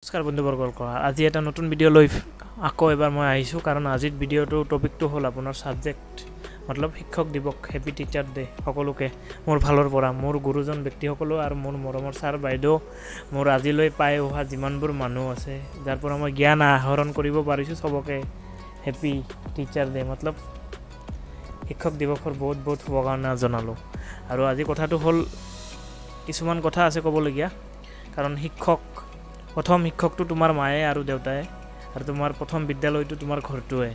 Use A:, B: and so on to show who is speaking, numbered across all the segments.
A: নমস্কাৰ বন্ধুবৰ্গৰ আজি এটা নতুন ভিডিঅ' লৈ আকৌ এবাৰ মই আহিছোঁ কাৰণ আজিৰ ভিডিঅ'টোৰ টপিকটো হ'ল আপোনাৰ ছাবজেক্ট মতলব শিক্ষক দিৱস হেপী টিচাৰ ডে সকলোকে মোৰ ফালৰ পৰা মোৰ গুৰুজন ব্যক্তিসকলো আৰু মোৰ মৰমৰ ছাৰ বাইদেউ মোৰ আজিলৈ পাই অহা যিমানবোৰ মানুহ আছে যাৰ পৰা মই জ্ঞান আহৰণ কৰিব পাৰিছোঁ চবকে হেপী টিচাৰ ডে মতলব শিক্ষক দিৱসৰ বহুত বহুত শুভকামনা জনালোঁ। আৰু আজি কথাটো হ'ল কিছুমান কথা আছে ক'বলগীয়া কাৰণ প্ৰথম শিক্ষকটো তোমাৰ মায়ে আৰু দেউতাই আৰু তোমাৰ প্ৰথম বিদ্যালয়টো তোমাৰ ঘৰটোৱে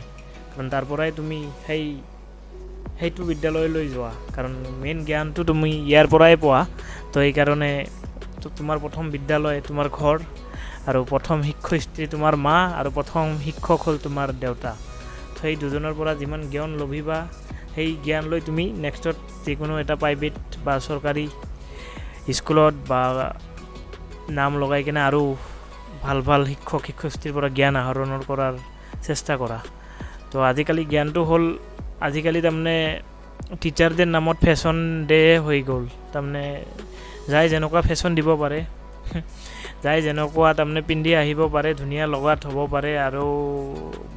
A: কাৰণ তাৰ পৰাই তুমি সেইটো বিদ্যালয়লৈ যোৱা কাৰণ মেইন জ্ঞানটো তুমি ইয়াৰ পৰাই পোৱা। তো এইকাৰণে তোমাৰ প্ৰথম বিদ্যালয় তোমাৰ ঘৰ আৰু প্ৰথম শিক্ষয়িত্ৰী তোমাৰ মা আৰু প্ৰথম শিক্ষক হ'ল তোমাৰ দেউতা। তো সেই দুজনৰ পৰা যিমান জ্ঞান লভিবা সেই জ্ঞান লৈ তুমি নেক্সটত যিকোনো এটা প্ৰাইভেট বা চৰকাৰী স্কুলত বা নাম লগাই কিনে আৰু ভাল ভাল শিক্ষক শিক্ষয়িত্ৰীৰ পৰা জ্ঞান আহৰণৰ কৰাৰ চেষ্টা কৰা। তো আজিকালি জ্ঞানটো হ'ল আজিকালি তাৰমানে টিচাৰ ডেৰ নামত ফেশ্বন ডে হৈ গ'ল। তাৰমানে যাই যেনেকুৱা ফেশ্বন দিব পাৰে যাই যেনেকুৱা তাৰমানে পিন্ধি আহিব পাৰে ধুনীয়া লগাত হ'ব পাৰে আৰু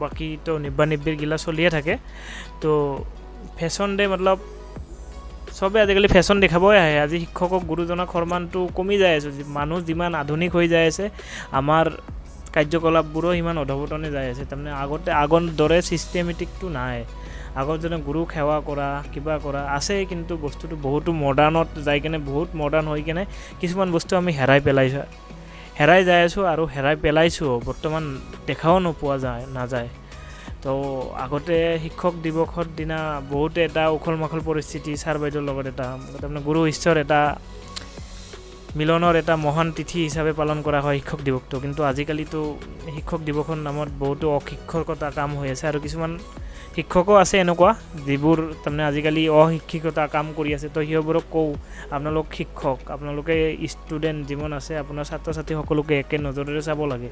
A: বাকীতো নিব্বা গিলা চলিয়ে থাকে। তো ফেশ্বন ডে মতলব চবে আজিকালি ফেশ্বন দেখাবই আহে। আজি শিক্ষকক গুৰুজনক সন্মানটো কমি যাই আছে, মানুহ যিমান আধুনিক হৈ যাই আছে আমাৰ কাৰ্যকলাপবোৰো সিমান অধপতনে যাই আছে। তাৰমানে আগৰ দৰে ছিষ্টেমেটিকটো নাই। আগত যেনে গুৰুক সেৱা কৰা কিবা কৰা আছে কিন্তু বস্তুটো বহুতো মডাৰ্ণত যাই কিনে বহুত মডাৰ্ণ হৈ কিনে কিছুমান বস্তু আমি হেৰাই যাই আছোঁ আৰু হেৰাই পেলাইছোঁ বৰ্তমান দেখাও নোপোৱা নাযায়। তো আগতে শিক্ষক দিৱসৰ দিনা বহুতে এটা উখল মাখল পৰিস্থিতি ছাৰ বাইদেউৰ লগত এটা তাৰমানে গুৰু ঈশ্বৰ এটা মিলনৰ এটা মহান তিথি হিচাপে পালন কৰা হয় শিক্ষক দিৱসটো। কিন্তু আজিকালিতো শিক্ষক দিৱসৰ নামত বহুতো অশিক্ষকতা কাম হৈ আছে আৰু কিছুমান শিক্ষকো আছে এনেকুৱা যিবোৰ তাৰমানে আজিকালি অশিক্ষিকতা কাম কৰি আছে। তো সেইবোৰক কওঁ আপোনালোক শিক্ষক আপোনালোকে ষ্টুডেণ্ট যিমান আছে আপোনাৰ ছাত্ৰ ছাত্ৰী সকলোকে একে নজৰেৰে চাব লাগে।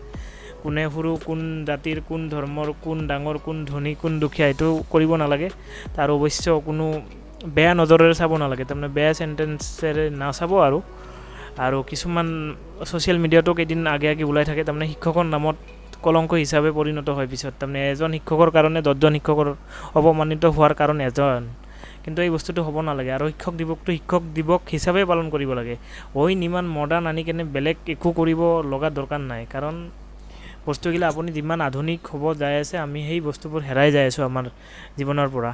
A: কোনে সৰু কোন জাতিৰ কোন ধৰ্মৰ কোন ডাঙৰ কোন ধনী কোন দুখীয়া এইটো কৰিব নালাগে। তাৰ অৱশ্য কোনো বেয়া নজৰেৰে চাব নালাগে, তাৰমানে বেয়া চেণ্টেঞ্চেৰে নাচাব। আৰু কিছুমান ছ'চিয়েল মিডিয়াতো কেইদিন আগে ওলাই থাকে তাৰমানে শিক্ষকৰ নামত কলংক হিচাপে পৰিণত হয় পিছত। তাৰমানে এজন শিক্ষকৰ কাৰণে 10জন শিক্ষকৰ অপমানিত হোৱাৰ কাৰণ এজন, কিন্তু এই বস্তুটো হ'ব নালাগে। আৰু শিক্ষক দিৱসটো শিক্ষক দিৱস হিচাপে পালন কৰিব লাগে। ইমান মডাৰ্ণ আনি কেনে বেলেগ একো কৰিব লগা দৰকাৰ নাই কাৰণ বস্তুগিলা আপুনি যিমান আধুনিক হ'ব যাই আছে আমি সেই বস্তুবোৰ হেৰাই যাই আছোঁ। আমাৰ জীৱনৰ পৰা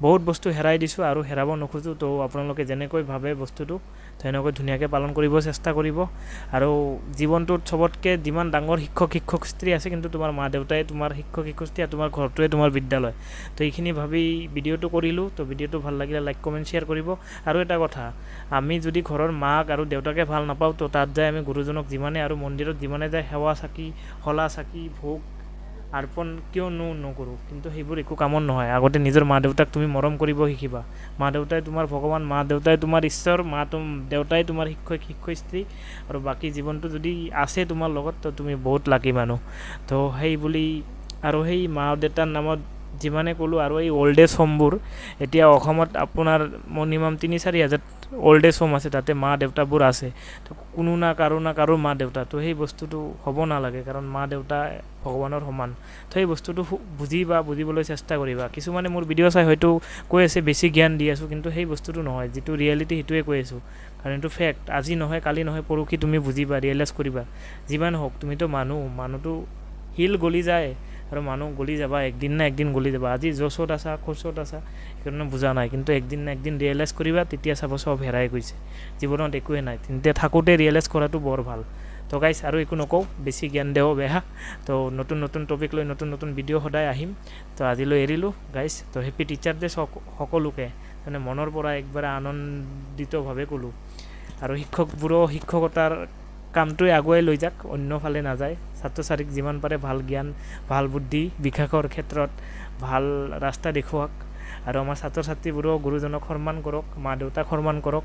A: বহুত বস্তু হেৰাই দিছোঁ আৰু হেৰাব নোখোজোঁ। তো আপোনালোকে যেনেকৈ ভাবে বস্তুটো তেনেকৈ ধুনীয়াকৈ পালন কৰিব চেষ্টা কৰিব। আৰু জীৱনটোত চবতকৈ যিমান ডাঙৰ শিক্ষক শিক্ষয়িত্ৰী আছে কিন্তু তোমাৰ মা দেউতাই তোমাৰ শিক্ষক শিক্ষয়িত্ৰী আৰু তোমাৰ ঘৰটোৱে তোমাৰ বিদ্যালয়। তো এইখিনি ভাবি ভিডিঅ'টো কৰিলোঁ। তো ভিডিঅ'টো ভাল লাগিলে লাইক কমেণ্ট শ্বেয়াৰ কৰিব। আৰু এটা কথা, আমি যদি ঘৰৰ মাক আৰু দেউতাকে ভাল নাপাওঁ তো তাত যায় আমি গুৰুজনক যিমানে আৰু মন্দিৰত যিমানে যায় সেৱা চাকি শলা চাকি ভোগ অৰ্পণ কিয়নো নকৰোঁ, কিন্তু সেইবোৰ একো কামত নহয়। আগতে নিজৰ মা দেউতাক তুমি মৰম কৰিব শিকিবা। মা দেউতাই তোমাৰ ভগৱান, মা দেউতাই তোমাৰ ঈশ্বৰ, দেউতাই তোমাৰ শিক্ষক শিক্ষয়িত্ৰী আৰু বাকী জীৱনটো যদি আছে তোমাৰ লগত তো তুমি বহুত লাকি মানুহ। তো সেই বুলি আৰু সেই মা দেউতাৰ নামত যিমানে ক'লোঁ আৰু এই অল্ড এজ হোমবোৰ এতিয়া অসমত আপোনাৰ মিনিমাম 3-4 হাজাৰ অল্ড এজ হোম আছে, তাতে মা দেউতাবোৰ আছে। তো কোনো না কাৰো মা দেউতা। তো সেই বস্তুটো হ'ব নালাগে কাৰণ মা দেউতা ভগৱানৰ সমান। তো সেই বস্তুটো বুজিবলৈ চেষ্টা কৰিবা। কিছুমানে মোৰ ভিডিঅ' চাই হয়তো কৈ আছে বেছি জ্ঞান দি আছোঁ, কিন্তু সেই বস্তুটো নহয়। যিটো ৰিয়েলিটি সেইটোৱে কৈ আছোঁ কাৰণ এইটো ফেক্ট। আজি নহয় কালি নহয় পৰহি তুমি বুজিবা, ৰিয়েলাইজ কৰিবা। যিমান হওক তুমিতো মানুহটো শিল গলি যায় আৰু মানুহ গলি যাবা, একদিন না একদিন গলি যাবা। আজি জছত আছা খোজত আছা সেইকাৰণে বুজা নাই, কিন্তু একদিন না একদিন ৰিয়েলাইজ কৰিবা, তেতিয়া চাব চব হেৰাই গৈছে, জীৱনত একোৱে নাই। তেন্তে থাকোঁতে ৰিয়েলাইজ কৰাটো বৰ ভাল। তো গাইজ আৰু একো নকওঁ, বেছি জ্ঞান দেও বেয়া। তো নতুন টপিক লৈ নতুন ভিডিঅ' সদায় আহিম। তো আজিলৈ এৰিলোঁ গাইজ। তো হেপী টিচাৰ ডে সকলোকে মানে মনৰ পৰা একবাৰে আনন্দিতভাৱে ক'লোঁ। আৰু শিক্ষকবোৰো শিক্ষকতাৰ কামটোৱে আগুৱাই লৈ যাওক, অন্যফালে নাযায়। ছাত্ৰ ছাত্ৰীক যিমান পাৰে ভাল জ্ঞান ভাল বুদ্ধি বিকাশৰ ক্ষেত্ৰত ভাল ৰাস্তা দেখুৱাওক। আৰু আমাৰ ছাত্ৰ ছাত্ৰীবোৰো গুৰুজনক সন্মান কৰক, মা দেউতাক সন্মান কৰক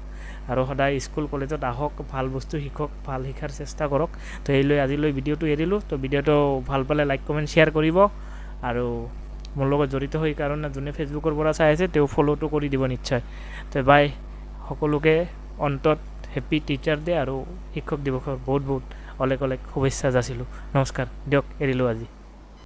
A: আৰু সদায় স্কুল কলেজত আহক, ভাল বস্তু শিকক, ভাল শিকাৰ চেষ্টা কৰক। তো আজিলৈ ভিডিঅ'টো এৰিলোঁ। তো ভিডিঅ'টো ভাল পালে লাইক কমেণ্ট শ্বেয়াৰ কৰিব আৰু মোৰ লগত জড়িত হৈ কাৰণে যোনে ফেচবুকৰ পৰা চাই আছে তেওঁ ফ'ল'টো কৰি দিব নিশ্চয়। তো সকলোকে অন্তত হেপী টিচাৰ ডে আৰু শিক্ষক দিৱসৰ বহুত অলেক অলেক শুভেচ্ছা যাচিলোঁ। নমস্কাৰ, দিয়ক এৰিলোঁ আজি।